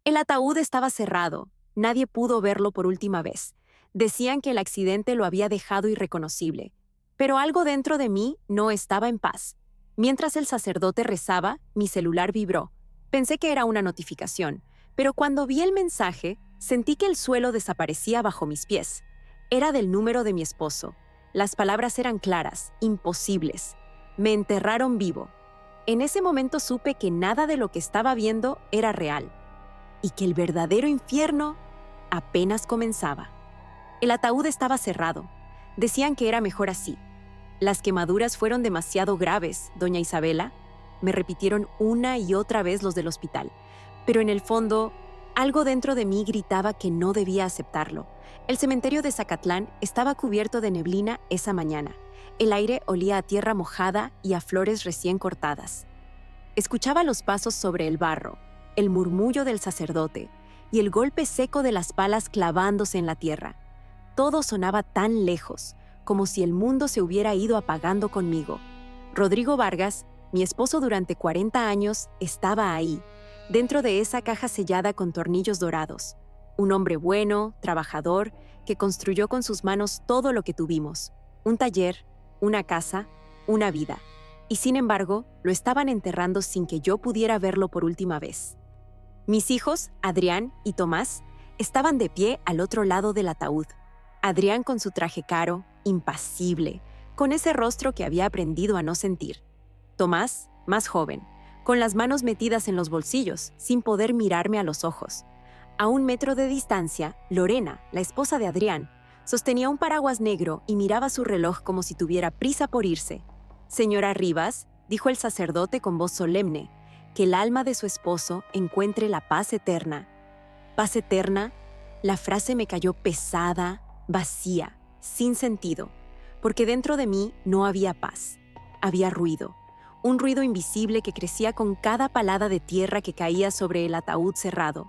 El ataúd estaba cerrado. Nadie pudo verlo por última vez. Decían que el accidente lo había dejado irreconocible. Pero algo dentro de mí no estaba en paz. Mientras el sacerdote rezaba, mi celular vibró. Pensé que era una notificación, pero cuando vi el mensaje, sentí que el suelo desaparecía bajo mis pies. Era del número de mi esposo. Las palabras eran claras, imposibles. Me enterraron vivo. En ese momento supe que nada de lo que estaba viendo era real y que el verdadero infierno apenas comenzaba. El ataúd estaba cerrado. Decían que era mejor así. Las quemaduras fueron demasiado graves, doña Isabela. Me repitieron una y otra vez los del hospital. Pero en el fondo, algo dentro de mí gritaba que no debía aceptarlo. El cementerio de Zacatlán estaba cubierto de neblina esa mañana. El aire olía a tierra mojada y a flores recién cortadas. Escuchaba los pasos sobre el barro, el murmullo del sacerdote y el golpe seco de las palas clavándose en la tierra. Todo sonaba tan lejos, como si el mundo se hubiera ido apagando conmigo. Rodrigo Vargas, mi esposo durante 40 años, estaba ahí, dentro de esa caja sellada con tornillos dorados. Un hombre bueno, trabajador, que construyó con sus manos todo lo que tuvimos. Un taller, una casa, una vida. Y sin embargo, lo estaban enterrando sin que yo pudiera verlo por última vez. Mis hijos, Adrián y Tomás, estaban de pie al otro lado del ataúd. Adrián con su traje caro, impasible, con ese rostro que había aprendido a no sentir. Tomás, más joven, con las manos metidas en los bolsillos, sin poder mirarme a los ojos. A 1 metro de distancia, Lorena, la esposa de Adrián, sostenía un paraguas negro y miraba su reloj como si tuviera prisa por irse. «Señora Rivas», dijo el sacerdote con voz solemne, «que el alma de su esposo encuentre la paz eterna». ¿Paz eterna? La frase me cayó pesada, vacía, sin sentido, porque dentro de mí no había paz. Había ruido, un ruido invisible que crecía con cada palada de tierra que caía sobre el ataúd cerrado.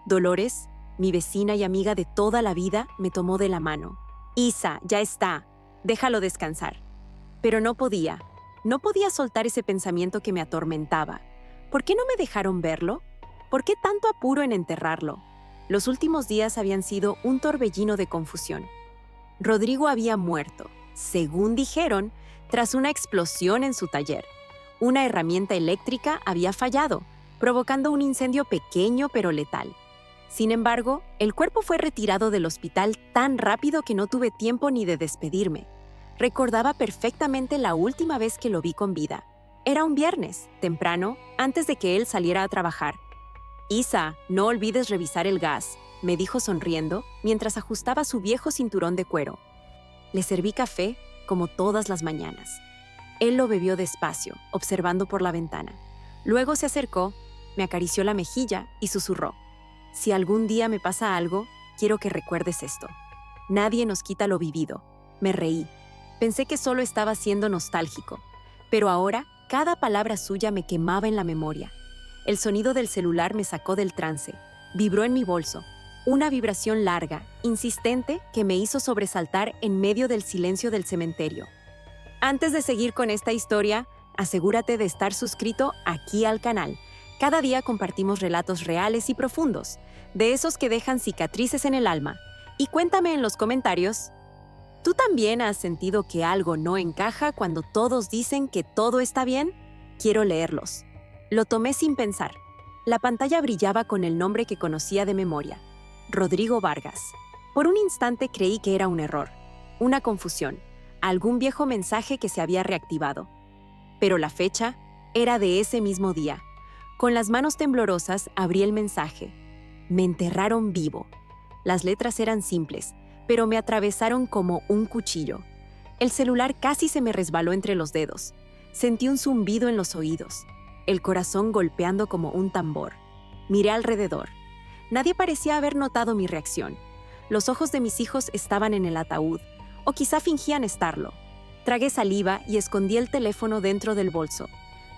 Dolores, mi vecina y amiga de toda la vida, me tomó de la mano. «Isa, ya está, déjalo descansar». Pero no podía soltar ese pensamiento que me atormentaba. ¿Por qué no me dejaron verlo? ¿Por qué tanto apuro en enterrarlo? Los últimos días habían sido un torbellino de confusión. Rodrigo había muerto, según dijeron, tras una explosión en su taller. Una herramienta eléctrica había fallado, provocando un incendio pequeño pero letal. Sin embargo, el cuerpo fue retirado del hospital tan rápido que no tuve tiempo ni de despedirme. Recordaba perfectamente la última vez que lo vi con vida. Era un viernes, temprano, antes de que él saliera a trabajar. «Isa, no olvides revisar el gas», me dijo sonriendo mientras ajustaba su viejo cinturón de cuero. Le serví café como todas las mañanas. Él lo bebió despacio, observando por la ventana. Luego se acercó, me acarició la mejilla y susurró: «Si algún día me pasa algo, quiero que recuerdes esto. Nadie nos quita lo vivido». Me reí. Pensé que solo estaba siendo nostálgico, pero ahora cada palabra suya me quemaba en la memoria. El sonido del celular me sacó del trance. Vibró en mi bolso. Una vibración larga, insistente, que me hizo sobresaltar en medio del silencio del cementerio. Antes de seguir con esta historia, asegúrate de estar suscrito aquí al canal. Cada día compartimos relatos reales y profundos, de esos que dejan cicatrices en el alma. Y cuéntame en los comentarios, ¿tú también has sentido que algo no encaja cuando todos dicen que todo está bien? Quiero leerlos. Lo tomé sin pensar. La pantalla brillaba con el nombre que conocía de memoria: Rodrigo Vargas. Por un instante creí que era un error, una confusión, algún viejo mensaje que se había reactivado. Pero la fecha era de ese mismo día. Con las manos temblorosas abrí el mensaje. Me enterraron vivo. Las letras eran simples, pero me atravesaron como un cuchillo. El celular casi se me resbaló entre los dedos. Sentí un zumbido en los oídos, el corazón golpeando como un tambor. Miré alrededor. Nadie parecía haber notado mi reacción. Los ojos de mis hijos estaban en el ataúd, o quizá fingían estarlo. Tragué saliva y escondí el teléfono dentro del bolso.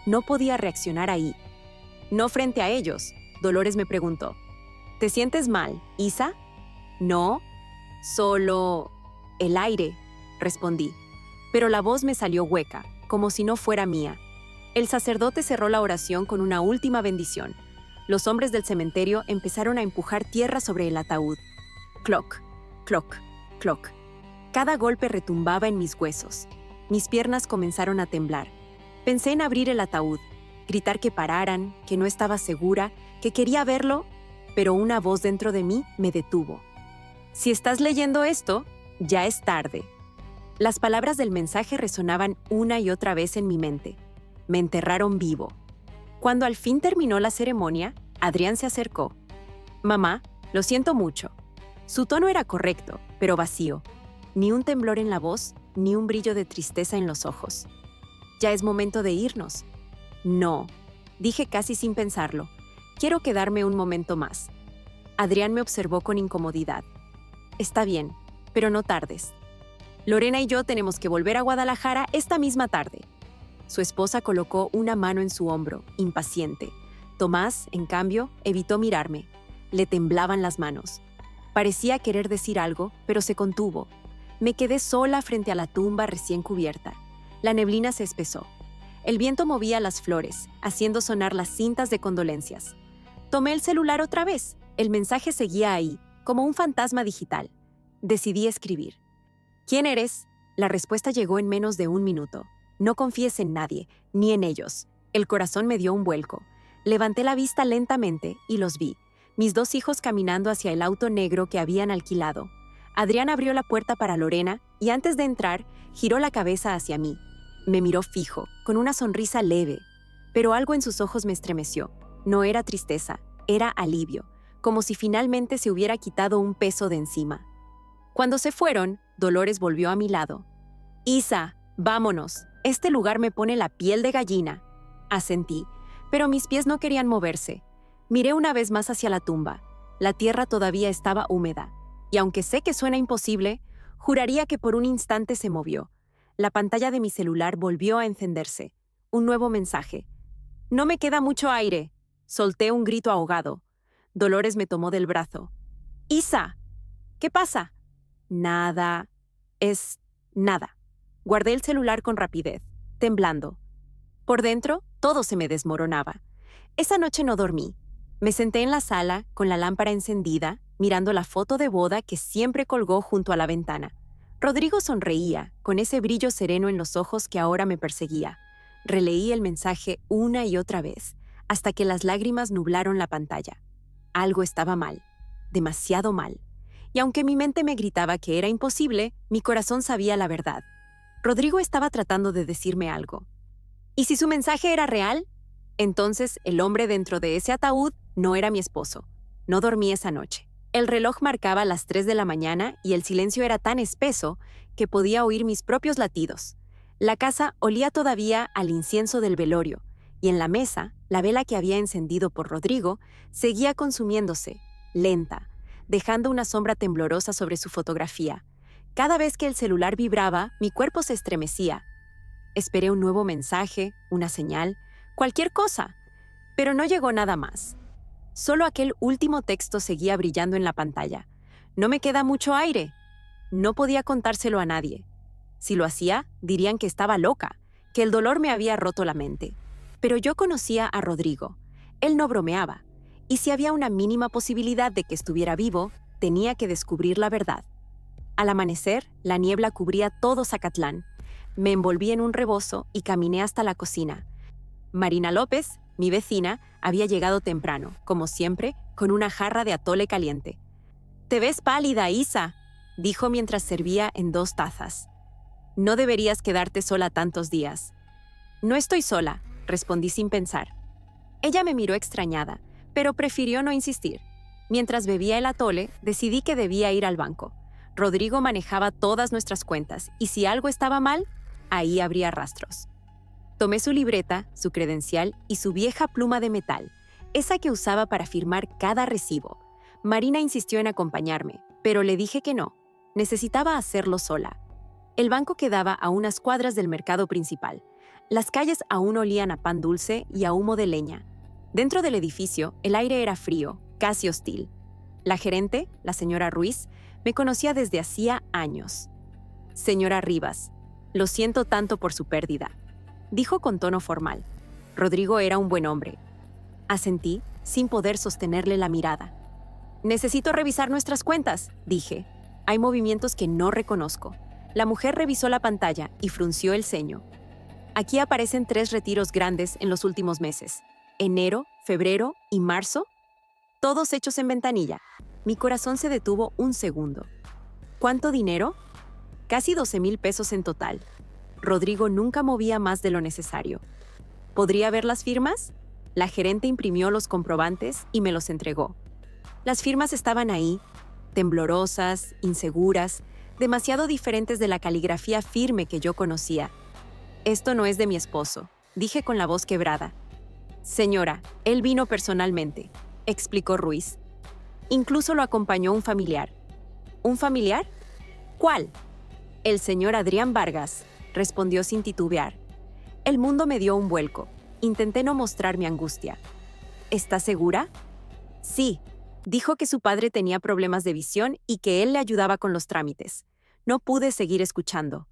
No podía reaccionar ahí. No frente a ellos. Dolores me preguntó: «¿Te sientes mal, Isa?» «No, solo el aire», respondí. Pero la voz me salió hueca, como si no fuera mía. El sacerdote cerró la oración con una última bendición. Los hombres del cementerio empezaron a empujar tierra sobre el ataúd. Cloc, cloc, cloc. Cada golpe retumbaba en mis huesos. Mis piernas comenzaron a temblar. Pensé en abrir el ataúd, gritar que pararan, que no estaba segura, que quería verlo, pero una voz dentro de mí me detuvo. Si estás leyendo esto, ya es tarde. Las palabras del mensaje resonaban una y otra vez en mi mente. Me enterraron vivo. Cuando al fin terminó la ceremonia, Adrián se acercó. Mamá, lo siento mucho. Su tono era correcto, pero vacío. Ni un temblor en la voz, ni un brillo de tristeza en los ojos. Ya es momento de irnos. No, dije casi sin pensarlo. Quiero quedarme un momento más. Adrián me observó con incomodidad. Está bien, pero no tardes. Lorena y yo tenemos que volver a Guadalajara esta misma tarde. Su esposa colocó una mano en su hombro, impaciente. Tomás, en cambio, evitó mirarme. Le temblaban las manos. Parecía querer decir algo, pero se contuvo. Me quedé sola frente a la tumba recién cubierta. La neblina se espesó. El viento movía las flores, haciendo sonar las cintas de condolencias. Tomé el celular otra vez. El mensaje seguía ahí, como un fantasma digital. Decidí escribir. ¿Quién eres? La respuesta llegó en menos de un minuto. No confíes en nadie, ni en ellos. El corazón me dio un vuelco. Levanté la vista lentamente y los vi. Mis 2 hijos caminando hacia el auto negro que habían alquilado. Adrián abrió la puerta para Lorena y antes de entrar, giró la cabeza hacia mí. Me miró fijo, con una sonrisa leve. Pero algo en sus ojos me estremeció. No era tristeza, era alivio, como si finalmente se hubiera quitado un peso de encima. Cuando se fueron, Dolores volvió a mi lado. Isa, vámonos. Este lugar me pone la piel de gallina. Asentí, pero mis pies no querían moverse. Miré una vez más hacia la tumba. La tierra todavía estaba húmeda, y aunque sé que suena imposible, juraría que por un instante se movió. La pantalla de mi celular volvió a encenderse. Un nuevo mensaje. No me queda mucho aire. Solté un grito ahogado. Dolores me tomó del brazo. Isa, ¿qué pasa? Nada. Es nada. Guardé el celular con rapidez, temblando. Por dentro, todo se me desmoronaba. Esa noche no dormí. Me senté en la sala, con la lámpara encendida, mirando la foto de boda que siempre colgó junto a la ventana. Rodrigo sonreía, con ese brillo sereno en los ojos que ahora me perseguía. Releí el mensaje una y otra vez, hasta que las lágrimas nublaron la pantalla. Algo estaba mal, demasiado mal. Y aunque mi mente me gritaba que era imposible, mi corazón sabía la verdad. Rodrigo estaba tratando de decirme algo. ¿Y si su mensaje era real? Entonces, el hombre dentro de ese ataúd no era mi esposo. No dormí esa noche. El reloj marcaba las 3 de la mañana y el silencio era tan espeso que podía oír mis propios latidos. La casa olía todavía al incienso del velorio, y en la mesa, la vela que había encendido por Rodrigo seguía consumiéndose, lenta, dejando una sombra temblorosa sobre su fotografía. Cada vez que el celular vibraba, mi cuerpo se estremecía. Esperé un nuevo mensaje, una señal, cualquier cosa, pero no llegó nada más. Solo aquel último texto seguía brillando en la pantalla. No me queda mucho aire. No podía contárselo a nadie. Si lo hacía, dirían que estaba loca, que el dolor me había roto la mente. Pero yo conocía a Rodrigo. Él no bromeaba. Y si había una mínima posibilidad de que estuviera vivo, tenía que descubrir la verdad. Al amanecer, la niebla cubría todo Zacatlán. Me envolví en un rebozo y caminé hasta la cocina. Marina López, mi vecina, había llegado temprano, como siempre, con una jarra de atole caliente. «Te ves pálida, Isa», dijo mientras servía en 2 tazas. «No deberías quedarte sola tantos días». «No estoy sola», respondí sin pensar. Ella me miró extrañada, pero prefirió no insistir. Mientras bebía el atole, decidí que debía ir al banco. Rodrigo manejaba todas nuestras cuentas, y si algo estaba mal, ahí habría rastros. Tomé su libreta, su credencial y su vieja pluma de metal, esa que usaba para firmar cada recibo. Marina insistió en acompañarme, pero le dije que no. Necesitaba hacerlo sola. El banco quedaba a unas cuadras del mercado principal. Las calles aún olían a pan dulce y a humo de leña. Dentro del edificio, el aire era frío, casi hostil. La gerente, la señora Ruiz, me conocía desde hacía años. «Señora Rivas, lo siento tanto por su pérdida», dijo con tono formal. Rodrigo era un buen hombre. Asentí, sin poder sostenerle la mirada. «Necesito revisar nuestras cuentas», dije. «Hay movimientos que no reconozco». La mujer revisó la pantalla y frunció el ceño. «Aquí aparecen 3 retiros grandes en los últimos meses. Enero, febrero y marzo. Todos hechos en ventanilla». Mi corazón se detuvo un segundo. ¿Cuánto dinero? Casi 12,000 pesos en total. Rodrigo nunca movía más de lo necesario. ¿Podría ver las firmas? La gerente imprimió los comprobantes y me los entregó. Las firmas estaban ahí, temblorosas, inseguras, demasiado diferentes de la caligrafía firme que yo conocía. «Esto no es de mi esposo», dije con la voz quebrada. «Señora, él vino personalmente», explicó Ruiz. «Incluso lo acompañó un familiar». «¿Un familiar? ¿Cuál?» «El señor Adrián Vargas», respondió sin titubear. El mundo me dio un vuelco. Intenté no mostrar mi angustia. «¿Está segura?» «Sí», dijo que su padre tenía problemas de visión y que él le ayudaba con los trámites. No pude seguir escuchando.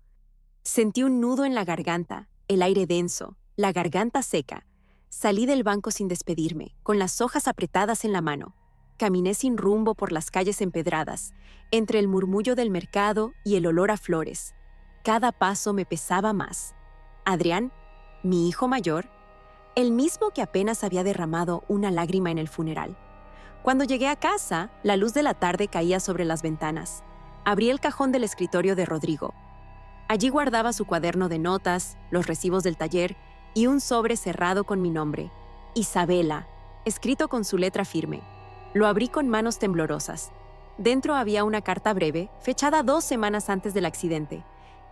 Sentí un nudo en la garganta, el aire denso, la garganta seca. Salí del banco sin despedirme, con las hojas apretadas en la mano. Caminé sin rumbo por las calles empedradas, entre el murmullo del mercado y el olor a flores. Cada paso me pesaba más. Adrián, mi hijo mayor, el mismo que apenas había derramado una lágrima en el funeral. Cuando llegué a casa, la luz de la tarde caía sobre las ventanas. Abrí el cajón del escritorio de Rodrigo. Allí guardaba su cuaderno de notas, los recibos del taller y un sobre cerrado con mi nombre, Isabela, escrito con su letra firme. Lo abrí con manos temblorosas. Dentro había una carta breve, fechada 2 semanas antes del accidente.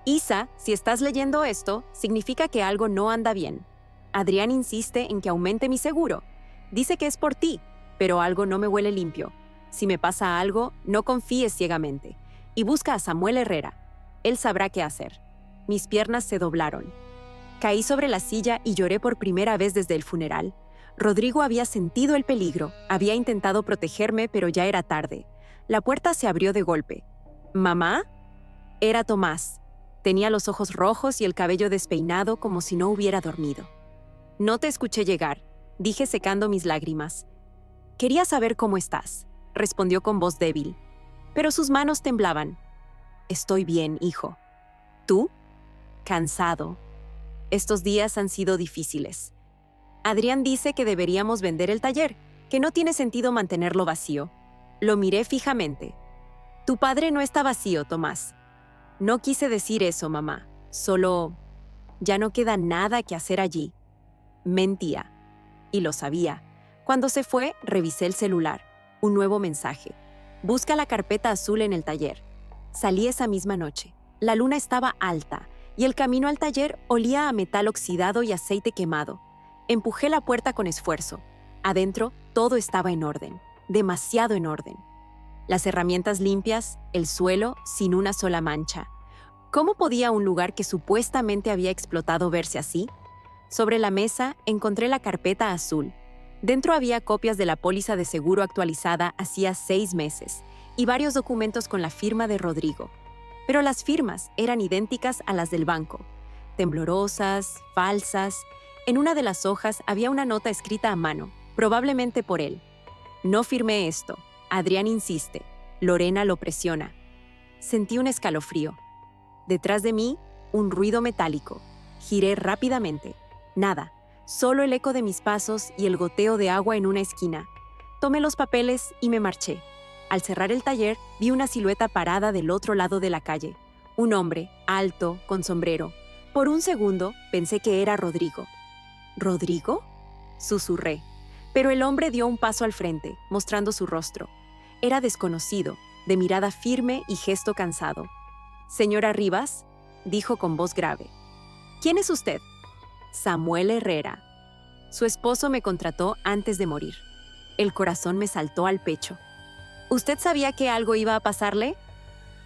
«Isa, si estás leyendo esto, significa que algo no anda bien. Adrián insiste en que aumente mi seguro. Dice que es por ti, pero algo no me huele limpio. Si me pasa algo, no confíes ciegamente. Y busca a Samuel Herrera. Él sabrá qué hacer». Mis piernas se doblaron. Caí sobre la silla y lloré por primera vez desde el funeral. Rodrigo había sentido el peligro, había intentado protegerme, pero ya era tarde. La puerta se abrió de golpe. «¿Mamá?» Era Tomás. Tenía los ojos rojos y el cabello despeinado como si no hubiera dormido. «No te escuché llegar», dije secando mis lágrimas. «Quería saber cómo estás», respondió con voz débil. Pero sus manos temblaban. «Estoy bien, hijo». «¿Tú?» «Cansado. Estos días han sido difíciles. Adrián dice que deberíamos vender el taller, que no tiene sentido mantenerlo vacío». Lo miré fijamente. «Tu padre no está vacío, Tomás». «No quise decir eso, mamá. Solo... ya no queda nada que hacer allí». Mentía. Y lo sabía. Cuando se fue, revisé el celular. Un nuevo mensaje. «Busca la carpeta azul en el taller». Salí esa misma noche. La luna estaba alta y el camino al taller olía a metal oxidado y aceite quemado. Empujé la puerta con esfuerzo. Adentro, todo estaba en orden. Demasiado en orden. Las herramientas limpias, el suelo sin una sola mancha. ¿Cómo podía un lugar que supuestamente había explotado verse así? Sobre la mesa encontré la carpeta azul. Dentro había copias de la póliza de seguro actualizada hacía 6 meses y varios documentos con la firma de Rodrigo. Pero las firmas eran idénticas a las del banco. Temblorosas, falsas. En una de las hojas había una nota escrita a mano, probablemente por él. «No firmé esto. Adrián insiste. Lorena lo presiona». Sentí un escalofrío. Detrás de mí, un ruido metálico. Giré rápidamente. Nada, solo el eco de mis pasos y el goteo de agua en una esquina. Tomé los papeles y me marché. Al cerrar el taller, vi una silueta parada del otro lado de la calle. Un hombre, alto, con sombrero. Por un segundo, pensé que era Rodrigo. ¿Rodrigo?, susurré. Pero el hombre dio un paso al frente, mostrando su rostro. Era desconocido, de mirada firme y gesto cansado. «Señora Rivas», dijo con voz grave. «¿Quién es usted?» «Samuel Herrera». Su esposo me contrató antes de morir. El corazón me saltó al pecho. «¿Usted sabía que algo iba a pasarle?»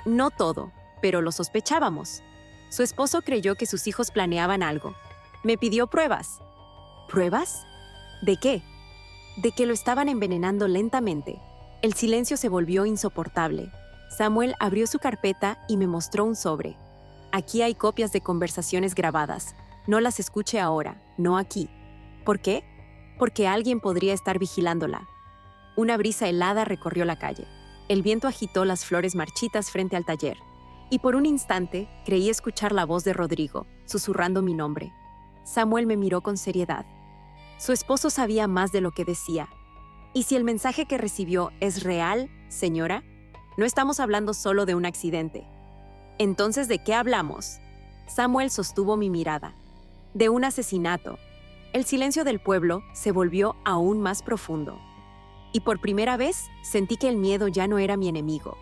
«No todo, pero lo sospechábamos». Su esposo creyó que sus hijos planeaban algo. Me pidió pruebas. ¿Pruebas? ¿De qué? De que lo estaban envenenando lentamente. El silencio se volvió insoportable. Samuel abrió su carpeta y me mostró un sobre. «Aquí hay copias de conversaciones grabadas. No las escuche ahora, no aquí». «¿Por qué?» porque alguien podría estar vigilándola. Una brisa helada recorrió la calle. El viento agitó las flores marchitas frente al taller, y por un instante creí escuchar la voz de Rodrigo, susurrando mi nombre. Samuel me miró con seriedad. Su esposo sabía más de lo que decía. ¿Y si el mensaje que recibió es real, señora? No estamos hablando solo de un accidente. Entonces, ¿de qué hablamos? Samuel sostuvo mi mirada. De un asesinato. El silencio del pueblo se volvió aún más profundo. Y por primera vez sentí que el miedo ya no era mi enemigo.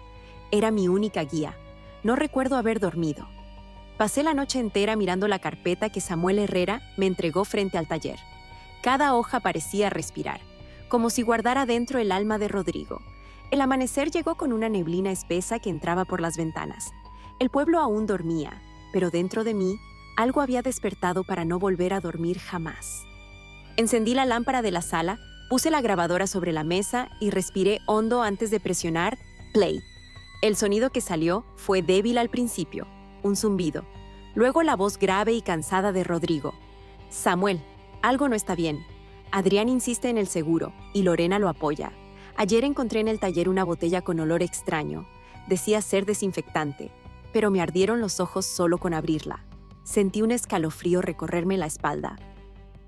Era mi única guía. No recuerdo haber dormido. Pasé la noche entera mirando la carpeta que Samuel Herrera me entregó frente al taller. Cada hoja parecía respirar, como si guardara dentro el alma de Rodrigo. El amanecer llegó con una neblina espesa que entraba por las ventanas. El pueblo aún dormía, pero dentro de mí algo había despertado para no volver a dormir jamás. Encendí la lámpara de la sala, puse la grabadora sobre la mesa y respiré hondo antes de presionar play. El sonido que salió fue débil al principio, un zumbido. Luego la voz grave y cansada de Rodrigo. Samuel, algo no está bien. Adrián insiste en el seguro y Lorena lo apoya. Ayer encontré en el taller una botella con olor extraño. Decía ser desinfectante, pero me ardieron los ojos solo con abrirla. Sentí un escalofrío recorrerme la espalda.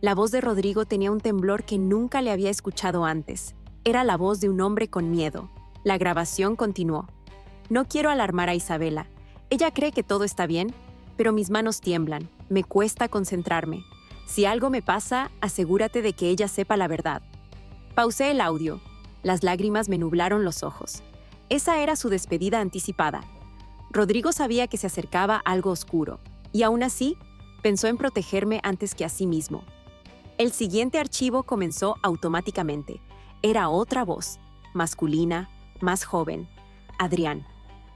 La voz de Rodrigo tenía un temblor que nunca le había escuchado antes. Era la voz de un hombre con miedo. La grabación continuó. No quiero alarmar a Isabela. Ella cree que todo está bien, pero mis manos tiemblan. Me cuesta concentrarme. Si algo me pasa, asegúrate de que ella sepa la verdad. Pausé el audio. Las lágrimas me nublaron los ojos. Esa era su despedida anticipada. Rodrigo sabía que se acercaba algo oscuro, y aún así, pensó en protegerme antes que a sí mismo. El siguiente archivo comenzó automáticamente. Era otra voz, masculina, más joven. Adrián.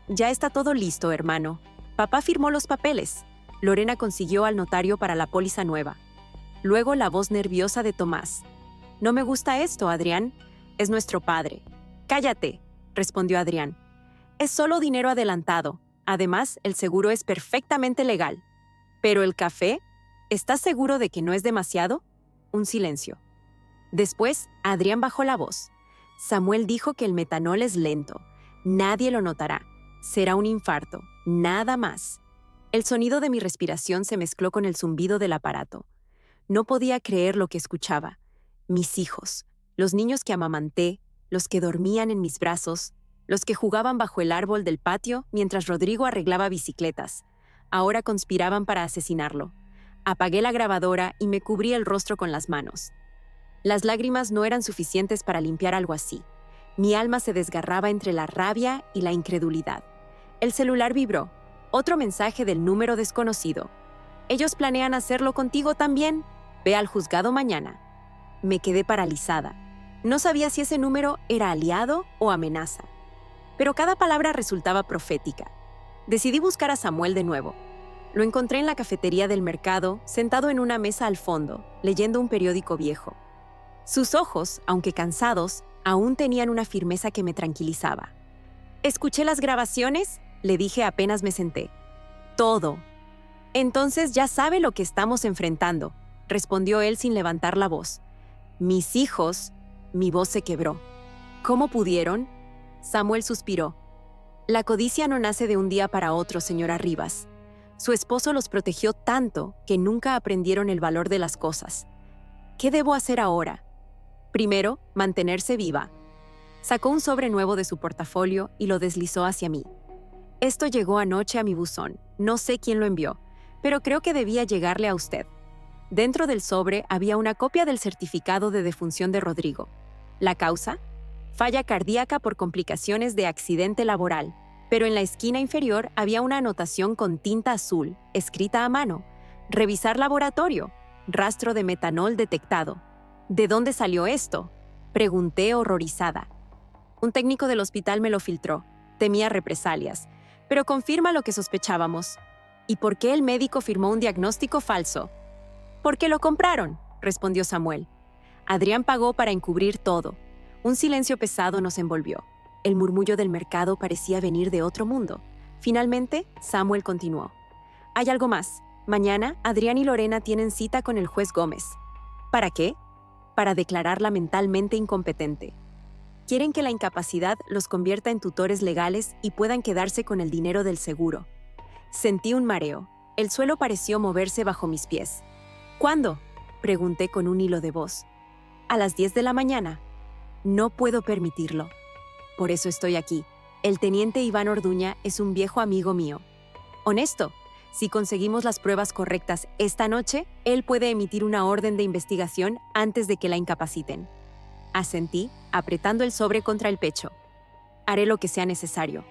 Ya está todo listo, hermano. Papá firmó los papeles. Lorena consiguió al notario para la póliza nueva. Luego la voz nerviosa de Tomás. No me gusta esto, Adrián. Es nuestro padre. Cállate, respondió Adrián. Es solo dinero adelantado. Además, el seguro es perfectamente legal. ¿Pero el café? ¿Estás seguro de que no es demasiado? Un silencio. Después, Adrián bajó la voz. Samuel dijo que el metanol es lento. Nadie lo notará. Será un infarto. Nada más. El sonido de mi respiración se mezcló con el zumbido del aparato. No podía creer lo que escuchaba. Mis hijos, los niños que amamanté, los que dormían en mis brazos, los que jugaban bajo el árbol del patio mientras Rodrigo arreglaba bicicletas, ahora conspiraban para asesinarlo. Apagué la grabadora y me cubrí el rostro con las manos. Las lágrimas no eran suficientes para limpiar algo así. Mi alma se desgarraba entre la rabia y la incredulidad. El celular vibró. Otro mensaje del número desconocido. Ellos planean hacerlo contigo también. Ve al juzgado mañana. Me quedé paralizada. No sabía si ese número era aliado o amenaza. Pero cada palabra resultaba profética. Decidí buscar a Samuel de nuevo. Lo encontré en la cafetería del mercado, sentado en una mesa al fondo, leyendo un periódico viejo. Sus ojos, aunque cansados, aún tenían una firmeza que me tranquilizaba. «¿Escuché las grabaciones?», le dije apenas me senté. «Todo». «Entonces ya sabe lo que estamos enfrentando», respondió él sin levantar la voz. «Mis hijos...» Mi voz se quebró. «¿Cómo pudieron?». Samuel suspiró. «La codicia no nace de un día para otro, señora Rivas. Su esposo los protegió tanto que nunca aprendieron el valor de las cosas. ¿Qué debo hacer ahora?». Primero, mantenerse viva. Sacó un sobre nuevo de su portafolio y lo deslizó hacia mí. Esto llegó anoche a mi buzón. No sé quién lo envió, pero creo que debía llegarle a usted. Dentro del sobre había una copia del certificado de defunción de Rodrigo. ¿La causa? Falla cardíaca por complicaciones de accidente laboral. Pero en la esquina inferior había una anotación con tinta azul, escrita a mano. Revisar laboratorio. Rastro de metanol detectado. ¿De dónde salió esto?, pregunté horrorizada. Un técnico del hospital me lo filtró. Temía represalias, pero confirma lo que sospechábamos. ¿Y por qué el médico firmó un diagnóstico falso? «Porque lo compraron», respondió Samuel. Adrián pagó para encubrir todo. Un silencio pesado nos envolvió. El murmullo del mercado parecía venir de otro mundo. Finalmente, Samuel continuó. «Hay algo más. Mañana, Adrián y Lorena tienen cita con el juez Gómez». «¿Para qué?». para declararla mentalmente incompetente. Quieren que la incapacidad los convierta en tutores legales y puedan quedarse con el dinero del seguro. Sentí un mareo. El suelo pareció moverse bajo mis pies. ¿Cuándo?, pregunté con un hilo de voz. A las 10 de la mañana. No puedo permitirlo. Por eso estoy aquí. El teniente Iván Orduña es un viejo amigo mío. Honesto, si conseguimos las pruebas correctas esta noche, él puede emitir una orden de investigación antes de que la incapaciten. Asentí, apretando el sobre contra el pecho. Haré lo que sea necesario.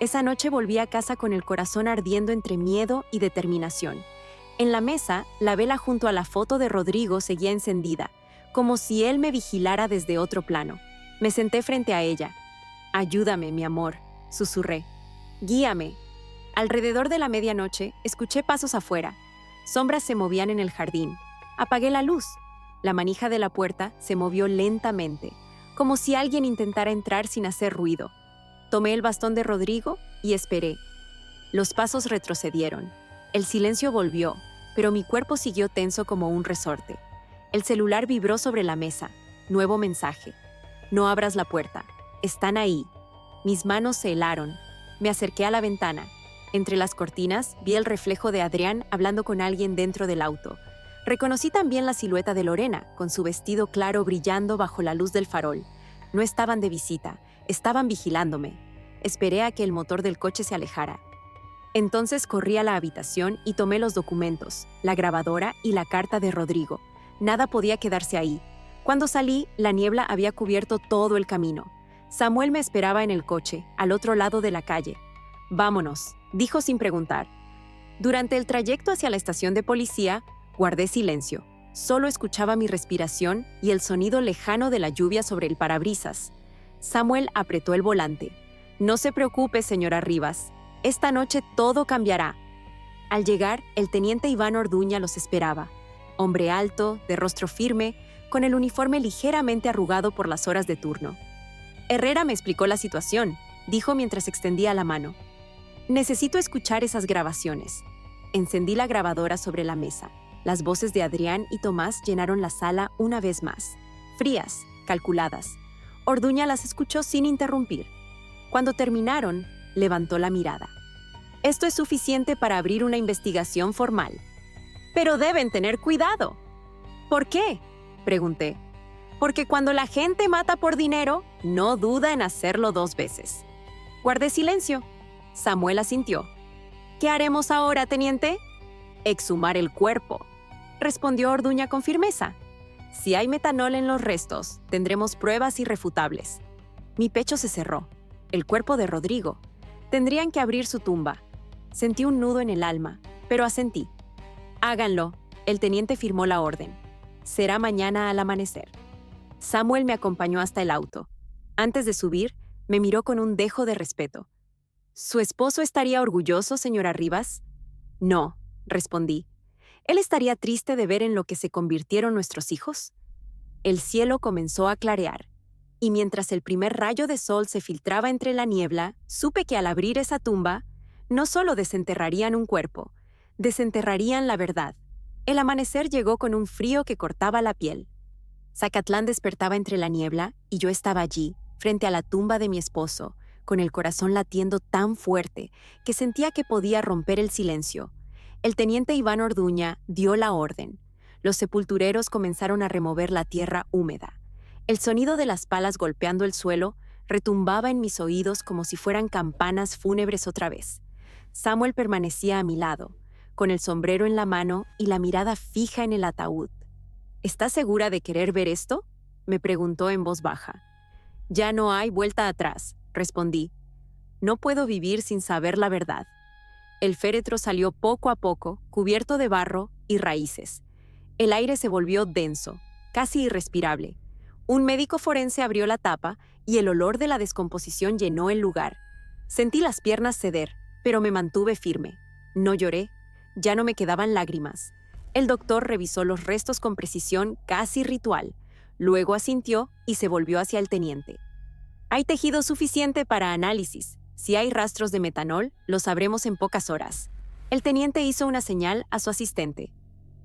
Esa noche volví a casa con el corazón ardiendo entre miedo y determinación. En la mesa, la vela junto a la foto de Rodrigo seguía encendida, como si él me vigilara desde otro plano. Me senté frente a ella. «Ayúdame, mi amor», susurré. «Guíame». Alrededor de la medianoche, escuché pasos afuera. Sombras se movían en el jardín. Apagué la luz. La manija de la puerta se movió lentamente, como si alguien intentara entrar sin hacer ruido. Tomé el bastón de Rodrigo y esperé. Los pasos retrocedieron. El silencio volvió, pero mi cuerpo siguió tenso como un resorte. El celular vibró sobre la mesa. Nuevo mensaje. «No abras la puerta. Están ahí». Mis manos se helaron. Me acerqué a la ventana. Entre las cortinas vi el reflejo de Adrián hablando con alguien dentro del auto. Reconocí también la silueta de Lorena, con su vestido claro brillando bajo la luz del farol. No estaban de visita, estaban vigilándome. Esperé a que el motor del coche se alejara. Entonces corrí a la habitación y tomé los documentos, la grabadora y la carta de Rodrigo. Nada podía quedarse ahí. Cuando salí, la niebla había cubierto todo el camino. Samuel me esperaba en el coche, al otro lado de la calle. «Vámonos», dijo sin preguntar. Durante el trayecto hacia la estación de policía, guardé silencio. Solo escuchaba mi respiración y el sonido lejano de la lluvia sobre el parabrisas. Samuel apretó el volante. «No se preocupe, señora Rivas. Esta noche todo cambiará». Al llegar, el teniente Iván Orduña los esperaba. Hombre alto, de rostro firme, con el uniforme ligeramente arrugado por las horas de turno. «Herrera me explicó la situación», dijo mientras extendía la mano. «Necesito escuchar esas grabaciones». Encendí la grabadora sobre la mesa. Las voces de Adrián y Tomás llenaron la sala una vez más. Frías, calculadas. Orduña las escuchó sin interrumpir. Cuando terminaron, levantó la mirada. «Esto es suficiente para abrir una investigación formal. Pero deben tener cuidado». «¿Por qué?», pregunté. «Porque cuando la gente mata por dinero, no duda en hacerlo 2 veces». Guardé silencio. Samuel asintió. «¿Qué haremos ahora, teniente?» «Exhumar el cuerpo», respondió Orduña con firmeza. «Si hay metanol en los restos, tendremos pruebas irrefutables». Mi pecho se cerró. El cuerpo de Rodrigo. Tendrían que abrir su tumba. Sentí un nudo en el alma, pero asentí. «Háganlo», el teniente firmó la orden. «Será mañana al amanecer». Samuel me acompañó hasta el auto. Antes de subir, me miró con un dejo de respeto. «¿Su esposo estaría orgulloso, señora Rivas?» «No», respondí. «¿Él estaría triste de ver en lo que se convirtieron nuestros hijos?» El cielo comenzó a clarear, y mientras el primer rayo de sol se filtraba entre la niebla, supe que al abrir esa tumba, no solo desenterrarían un cuerpo, desenterrarían la verdad. El amanecer llegó con un frío que cortaba la piel. Zacatlán despertaba entre la niebla y yo estaba allí, frente a la tumba de mi esposo, con el corazón latiendo tan fuerte que sentía que podía romper el silencio. El teniente Iván Orduña dio la orden. Los sepultureros comenzaron a remover la tierra húmeda. El sonido de las palas golpeando el suelo retumbaba en mis oídos como si fueran campanas fúnebres otra vez. Samuel permanecía a mi lado, con el sombrero en la mano y la mirada fija en el ataúd. «¿Estás segura de querer ver esto?», me preguntó en voz baja. «Ya no hay vuelta atrás», respondí. «No puedo vivir sin saber la verdad». El féretro salió poco a poco, cubierto de barro y raíces. El aire se volvió denso, casi irrespirable. Un médico forense abrió la tapa y el olor de la descomposición llenó el lugar. Sentí las piernas ceder, pero me mantuve firme. No lloré, ya no me quedaban lágrimas. El doctor revisó los restos con precisión casi ritual. Luego asintió y se volvió hacia el teniente. «Hay tejido suficiente para análisis. Si hay rastros de metanol, lo sabremos en pocas horas». El teniente hizo una señal a su asistente.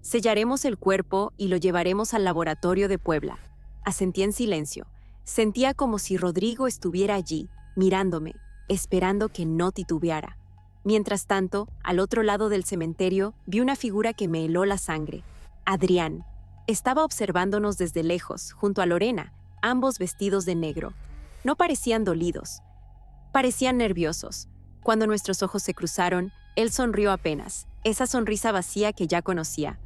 Sellaremos el cuerpo y lo llevaremos al laboratorio de Puebla. Asentí en silencio. Sentía como si Rodrigo estuviera allí, mirándome, esperando que no titubeara. Mientras tanto, al otro lado del cementerio, vi una figura que me heló la sangre. Adrián. Estaba observándonos desde lejos, junto a Lorena, ambos vestidos de negro. No parecían dolidos. Parecían nerviosos. Cuando nuestros ojos se cruzaron, él sonrió apenas, esa sonrisa vacía que ya conocía.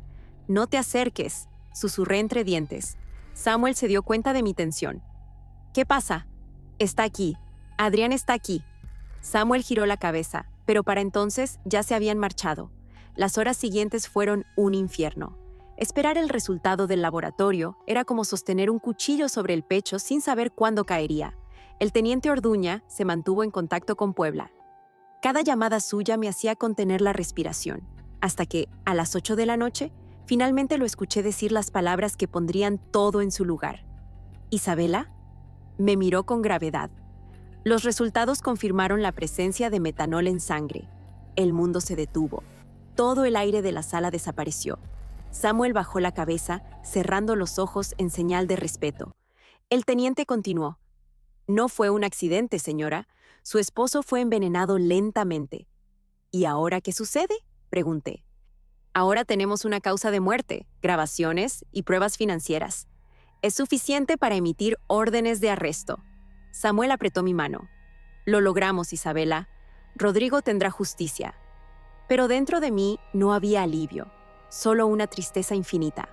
«No te acerques», susurré entre dientes. Samuel se dio cuenta de mi tensión. «¿Qué pasa?» «Está aquí. Adrián está aquí». Samuel giró la cabeza, pero para entonces ya se habían marchado. Las horas siguientes fueron un infierno. Esperar el resultado del laboratorio era como sostener un cuchillo sobre el pecho sin saber cuándo caería. El teniente Orduña se mantuvo en contacto con Puebla. Cada llamada suya me hacía contener la respiración, hasta que, a las 8 de la noche, finalmente lo escuché decir las palabras que pondrían todo en su lugar. «¿Isabela?» Me miró con gravedad. Los resultados confirmaron la presencia de metanol en sangre. El mundo se detuvo. Todo el aire de la sala desapareció. Samuel bajó la cabeza, cerrando los ojos en señal de respeto. El teniente continuó. «No fue un accidente, señora. Su esposo fue envenenado lentamente». «¿Y ahora qué sucede?», pregunté. «Ahora tenemos una causa de muerte, grabaciones y pruebas financieras. Es suficiente para emitir órdenes de arresto». Samuel apretó mi mano. «Lo logramos, Isabela. Rodrigo tendrá justicia». Pero dentro de mí no había alivio, solo una tristeza infinita.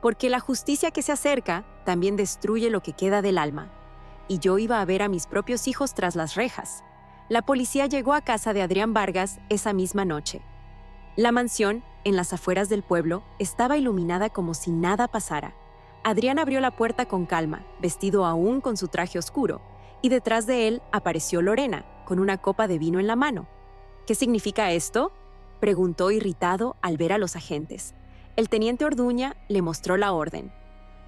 Porque la justicia que se acerca también destruye lo que queda del alma. Y yo iba a ver a mis propios hijos tras las rejas. La policía llegó a casa de Adrián Vargas esa misma noche. La mansión, en las afueras del pueblo, estaba iluminada como si nada pasara. Adrián abrió la puerta con calma, vestido aún con su traje oscuro, y detrás de él apareció Lorena, con una copa de vino en la mano. «¿Qué significa esto?», preguntó irritado al ver a los agentes. El teniente Orduña le mostró la orden.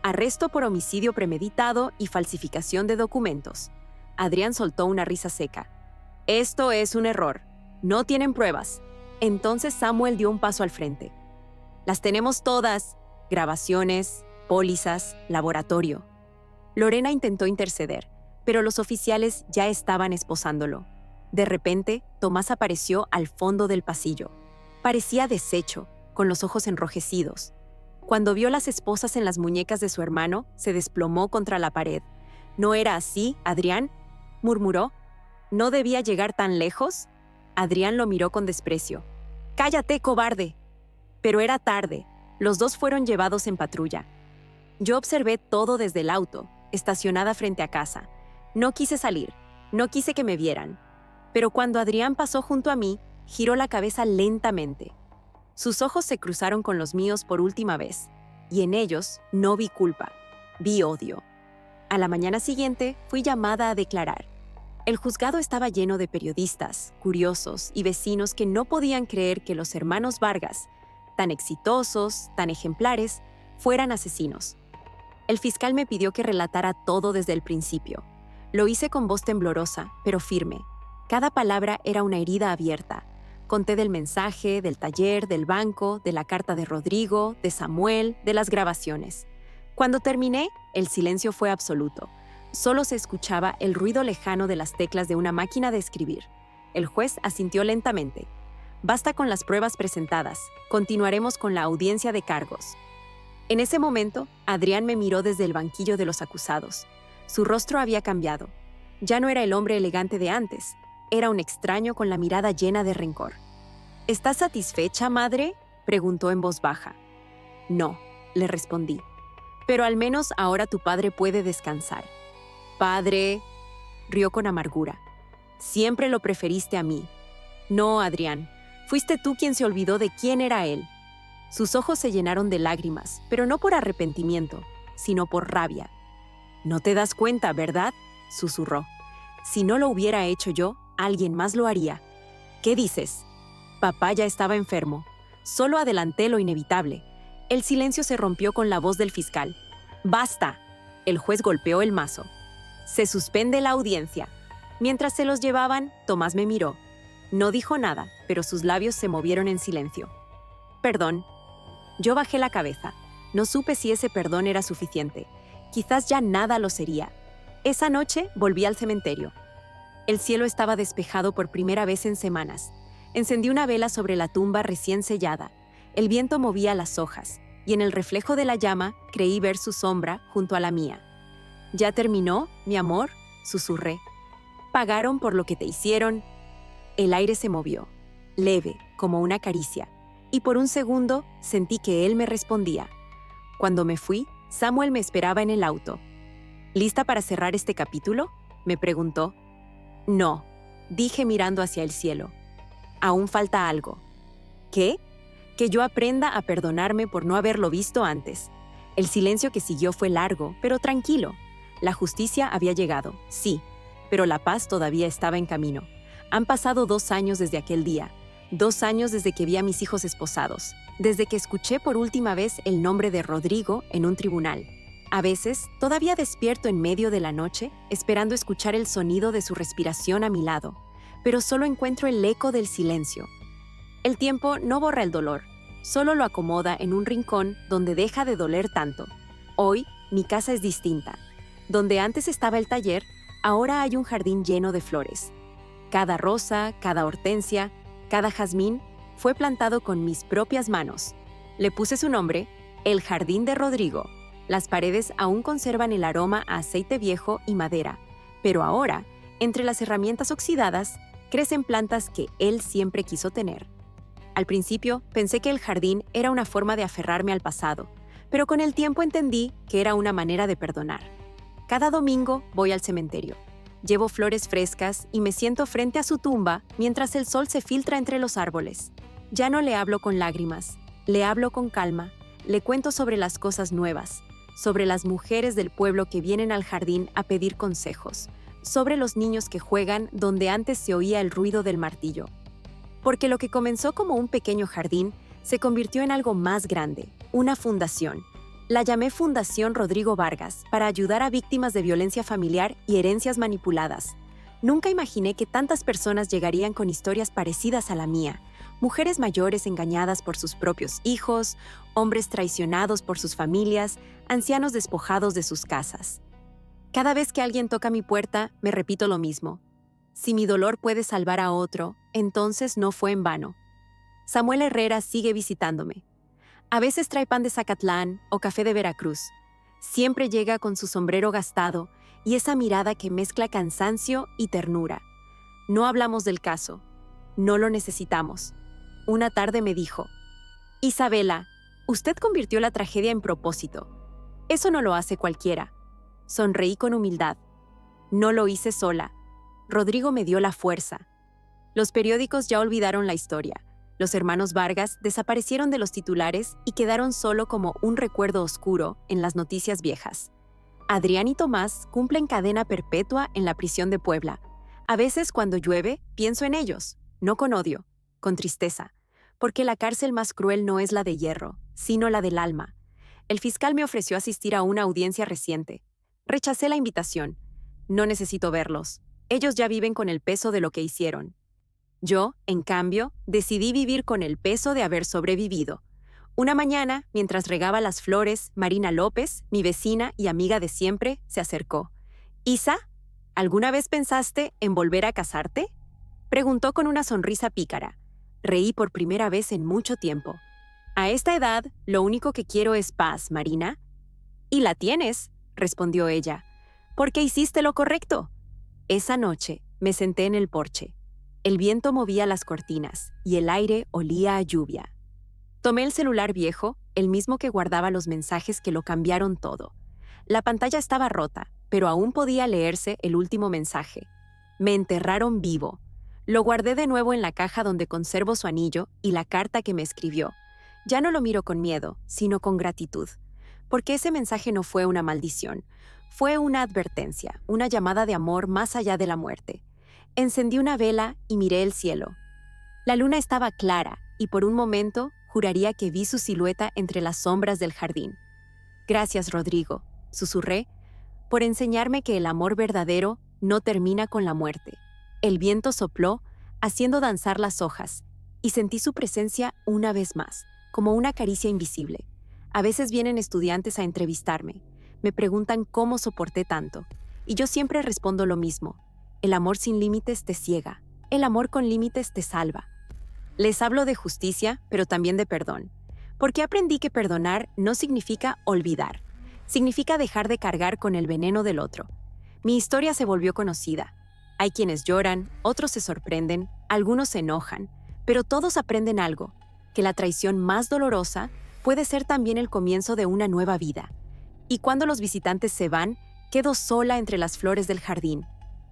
«Arresto por homicidio premeditado y falsificación de documentos». Adrián soltó una risa seca. «Esto es un error. No tienen pruebas». Entonces Samuel dio un paso al frente. «Las tenemos todas. Grabaciones, pólizas, laboratorio». Lorena intentó interceder, pero los oficiales ya estaban esposándolo. De repente, Tomás apareció al fondo del pasillo. Parecía deshecho, con los ojos enrojecidos. Cuando vio las esposas en las muñecas de su hermano, se desplomó contra la pared. «¿No era así, Adrián?», murmuró. «¿No debía llegar tan lejos?». Adrián lo miró con desprecio. «¡Cállate, cobarde!». Pero era tarde. Los dos fueron llevados en patrulla. Yo observé todo desde el auto, estacionada frente a casa. No quise salir, no quise que me vieran. Pero cuando Adrián pasó junto a mí, giró la cabeza lentamente. Sus ojos se cruzaron con los míos por última vez, y en ellos no vi culpa, vi odio. A la mañana siguiente fui llamada a declarar. El juzgado estaba lleno de periodistas, curiosos y vecinos que no podían creer que los hermanos Vargas, tan exitosos, tan ejemplares, fueran asesinos. El fiscal me pidió que relatara todo desde el principio. Lo hice con voz temblorosa, pero firme. Cada palabra era una herida abierta. Conté del mensaje, del taller, del banco, de la carta de Rodrigo, de Samuel, de las grabaciones. Cuando terminé, el silencio fue absoluto. Solo se escuchaba el ruido lejano de las teclas de una máquina de escribir. El juez asintió lentamente. «Basta con las pruebas presentadas. Continuaremos con la audiencia de cargos». En ese momento, Adrián me miró desde el banquillo de los acusados. Su rostro había cambiado. Ya no era el hombre elegante de antes. Era un extraño con la mirada llena de rencor. «¿Estás satisfecha, madre?», preguntó en voz baja. «No», le respondí. «Pero al menos ahora tu padre puede descansar». «Padre», rió con amargura. «Siempre lo preferiste a mí». «No, Adrián, fuiste tú quien se olvidó de quién era él». Sus ojos se llenaron de lágrimas, pero no por arrepentimiento, sino por rabia. «No te das cuenta, ¿verdad?», susurró. «Si no lo hubiera hecho yo, alguien más lo haría». «¿Qué dices?». «Papá ya estaba enfermo. Solo adelanté lo inevitable». El silencio se rompió con la voz del fiscal. «¡Basta!». El juez golpeó el mazo. «Se suspende la audiencia». Mientras se los llevaban, Tomás me miró. No dijo nada, pero sus labios se movieron en silencio. «Perdón». Yo bajé la cabeza. No supe si ese perdón era suficiente. Quizás ya nada lo sería. Esa noche volví al cementerio. El cielo estaba despejado por primera vez en semanas. Encendí una vela sobre la tumba recién sellada. El viento movía las hojas, y en el reflejo de la llama creí ver su sombra junto a la mía. «¿Ya terminó, mi amor?», susurré. «¿Pagaron por lo que te hicieron?». El aire se movió, leve, como una caricia, y por un segundo sentí que él me respondía. Cuando me fui, Samuel me esperaba en el auto. «¿Lista para cerrar este capítulo?», me preguntó. «No», dije mirando hacia el cielo. «Aún falta algo». «¿Qué?». «Que yo aprenda a perdonarme por no haberlo visto antes». El silencio que siguió fue largo, pero tranquilo. La justicia había llegado, sí, pero la paz todavía estaba en camino. Han pasado 2 años desde aquel día, 2 años desde que vi a mis hijos esposados, desde que escuché por última vez el nombre de Rodrigo en un tribunal. A veces, todavía despierto en medio de la noche, esperando escuchar el sonido de su respiración a mi lado, pero solo encuentro el eco del silencio. El tiempo no borra el dolor, solo lo acomoda en un rincón donde deja de doler tanto. Hoy, mi casa es distinta. Donde antes estaba el taller, ahora hay un jardín lleno de flores. Cada rosa, cada hortensia, cada jazmín fue plantado con mis propias manos. Le puse su nombre, el Jardín de Rodrigo. Las paredes aún conservan el aroma a aceite viejo y madera, pero ahora, entre las herramientas oxidadas, crecen plantas que él siempre quiso tener. Al principio pensé que el jardín era una forma de aferrarme al pasado, pero con el tiempo entendí que era una manera de perdonar. Cada domingo voy al cementerio. Llevo flores frescas y me siento frente a su tumba mientras el sol se filtra entre los árboles. Ya no le hablo con lágrimas, le hablo con calma, le cuento sobre las cosas nuevas, sobre las mujeres del pueblo que vienen al jardín a pedir consejos, sobre los niños que juegan donde antes se oía el ruido del martillo. Porque lo que comenzó como un pequeño jardín se convirtió en algo más grande, una fundación. La llamé Fundación Rodrigo Vargas para ayudar a víctimas de violencia familiar y herencias manipuladas. Nunca imaginé que tantas personas llegarían con historias parecidas a la mía. Mujeres mayores engañadas por sus propios hijos, hombres traicionados por sus familias, ancianos despojados de sus casas. Cada vez que alguien toca mi puerta, me repito lo mismo. Si mi dolor puede salvar a otro, entonces no fue en vano. Samuel Herrera sigue visitándome. A veces trae pan de Zacatlán o café de Veracruz. Siempre llega con su sombrero gastado y esa mirada que mezcla cansancio y ternura. No hablamos del caso. No lo necesitamos. Una tarde me dijo: «Isabela, usted convirtió la tragedia en propósito. Eso no lo hace cualquiera». Sonreí con humildad. No lo hice sola. Rodrigo me dio la fuerza. Los periódicos ya olvidaron la historia. Los hermanos Vargas desaparecieron de los titulares y quedaron solo como un recuerdo oscuro en las noticias viejas. Adrián y Tomás cumplen cadena perpetua en la prisión de Puebla. A veces cuando llueve, pienso en ellos, no con odio, con tristeza, porque la cárcel más cruel no es la de hierro, sino la del alma. El fiscal me ofreció asistir a una audiencia reciente. Rechacé la invitación. No necesito verlos. Ellos ya viven con el peso de lo que hicieron. Yo, en cambio, decidí vivir con el peso de haber sobrevivido. Una mañana, mientras regaba las flores, Marina López, mi vecina y amiga de siempre, se acercó. «Isa, ¿alguna vez pensaste en volver a casarte?», preguntó con una sonrisa pícara. Reí por primera vez en mucho tiempo. «A esta edad, lo único que quiero es paz, Marina». «Y la tienes», respondió ella, «porque hiciste lo correcto». Esa noche me senté en el porche. El viento movía las cortinas y el aire olía a lluvia. Tomé el celular viejo, el mismo que guardaba los mensajes que lo cambiaron todo. La pantalla estaba rota, pero aún podía leerse el último mensaje. «Me enterraron vivo». Lo guardé de nuevo en la caja donde conservo su anillo y la carta que me escribió. Ya no lo miro con miedo, sino con gratitud. Porque ese mensaje no fue una maldición. Fue una advertencia, una llamada de amor más allá de la muerte. Encendí una vela y miré el cielo. La luna estaba clara y por un momento juraría que vi su silueta entre las sombras del jardín. «Gracias, Rodrigo», susurré, «por enseñarme que el amor verdadero no termina con la muerte». El viento sopló, haciendo danzar las hojas, y sentí su presencia una vez más, como una caricia invisible. A veces vienen estudiantes a entrevistarme. Me preguntan cómo soporté tanto. Y yo siempre respondo lo mismo. El amor sin límites te ciega. El amor con límites te salva. Les hablo de justicia, pero también de perdón. Porque aprendí que perdonar no significa olvidar. Significa dejar de cargar con el veneno del otro. Mi historia se volvió conocida. Hay quienes lloran, otros se sorprenden, algunos se enojan, pero todos aprenden algo, que la traición más dolorosa puede ser también el comienzo de una nueva vida. Y cuando los visitantes se van, quedo sola entre las flores del jardín.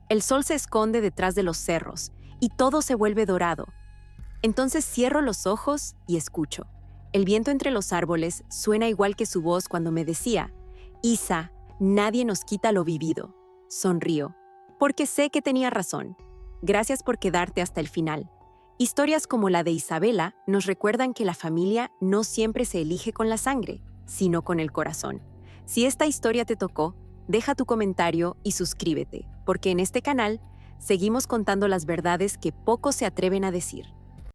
El sol se esconde detrás de los cerros y todo se vuelve dorado. Entonces cierro los ojos y escucho. El viento entre los árboles suena igual que su voz cuando me decía, Isa, nadie nos quita lo vivido. Sonrío, porque sé que tenía razón. Gracias por quedarte hasta el final. Historias como la de Isabela nos recuerdan que la familia no siempre se elige con la sangre, sino con el corazón. Si esta historia te tocó, deja tu comentario y suscríbete, porque en este canal seguimos contando las verdades que pocos se atreven a decir.